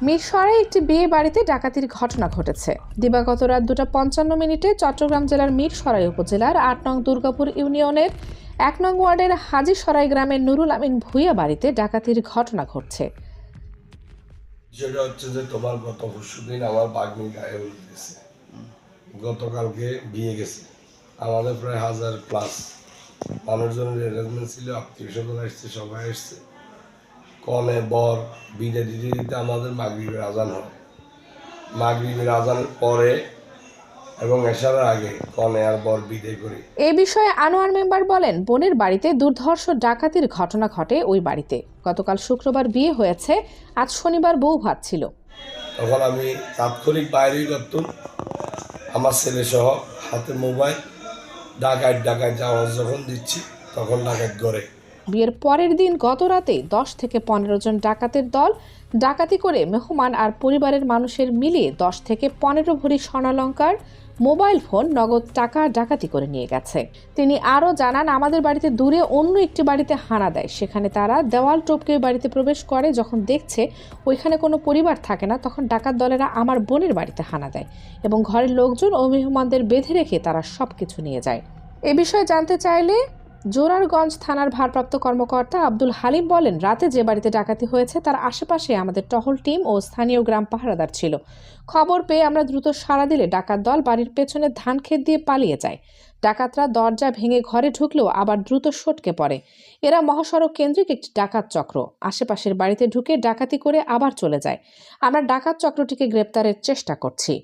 মিরসরাই একটি বিয়ে বাড়িতে ডাকাতির ঘটনা ঘটেছে। দিবাগত রাত 2:55 চট্টগ্রাম জেলার মিরসরাই উপজেলার 8 নং দুর্গাপুর ইউনিয়নের 1 নং ওয়ার্ডের হাজীসরাই গ্রামের নুরুল আমিন ভূঁইয়া বাড়িতে ডাকাতির ঘটনা ঘটছে। যেটা হচ্ছে যে তোমার গত পরশুদিন আমার বাগ্নি গায়ে উঠে গেছে, গতকালকে বিয়ে গেছে। আমাদের প্রায় 1000+ মানুষজনের অ্যারেঞ্জমেন্ট ছিল, আত্মীয় স্বজন আসছে, সবাই আসছে। কনে বর বিদায় দিতে দিতে আমাদের মাগরিবের আজান হয়। মাগরিবের আজানের পরে এবং এশার আগে কনে আর বর বিদায় করে। এ বিষয়ে আনোয়ার মেম্বার বলেন, বোনের বাড়িতে দুর্ধর্ষ ডাকাতির ঘটনা ঘটে ওই বাড়িতে। গতকাল শুক্রবার বিয়ে হয়েছে, আজ শনিবার বউ ভাত ছিল। তখন আমি তাৎক্ষণিক বাইরেই করতাম, আমার ছেলে সহ হাতে মোবাইল, ডাকাত আওয়াজ যখন দিচ্ছি তখন ডাকাত করে। বিয়ের পরের দিন গত রাতে 10 থেকে 15 জন ডাকাতের দল ডাকাতি করে মেহমান আর পরিবারের মানুষের মিলিয়ে 10 থেকে 15 ভরি স্বর্ণালংকার, মোবাইল ফোন, নগদ টাকা ডাকাতি করে নিয়ে গেছে। তিনি আরও জানান, আমাদের বাড়িতে দূরে অন্য একটি বাড়িতে হানা দেয়। সেখানে তারা দেওয়াল টপকে বাড়িতে প্রবেশ করে। যখন দেখছে ওইখানে কোনো পরিবার থাকে না, তখন ডাকাত দলেরা আমার বোনের বাড়িতে হানা দেয় এবং ঘরের লোকজন ও মেহমানদের বেঁধে রেখে তারা সবকিছু নিয়ে যায়। এ বিষয়ে জানতে চাইলে জোরারগঞ্জ থানার ভারপ্রাপ্ত কর্মকর্তা আব্দুল হালিম বলেন, রাতে যে বাড়িতে ডাকাতি হয়েছে তার আশেপাশে আমাদের টহল টিম ও স্থানীয় গ্রাম পাহারাদার ছিল। খবর পেয়ে আমরা দ্রুত সাড়া দিলে ডাকাত দল বাড়ির পেছনে ধান ক্ষেত দিয়ে পালিয়ে যায়। ডাকাতরা দরজা ভেঙে ঘরে ঢুকলেও আবার দ্রুত সটকে পড়ে। এরা মহাসড়ক কেন্দ্রিক একটি ডাকাত চক্র, আশেপাশের বাড়িতে ঢুকে ডাকাতি করে আবার চলে যায়। আমরা ডাকাত চক্রটিকে গ্রেপ্তারের চেষ্টা করছি।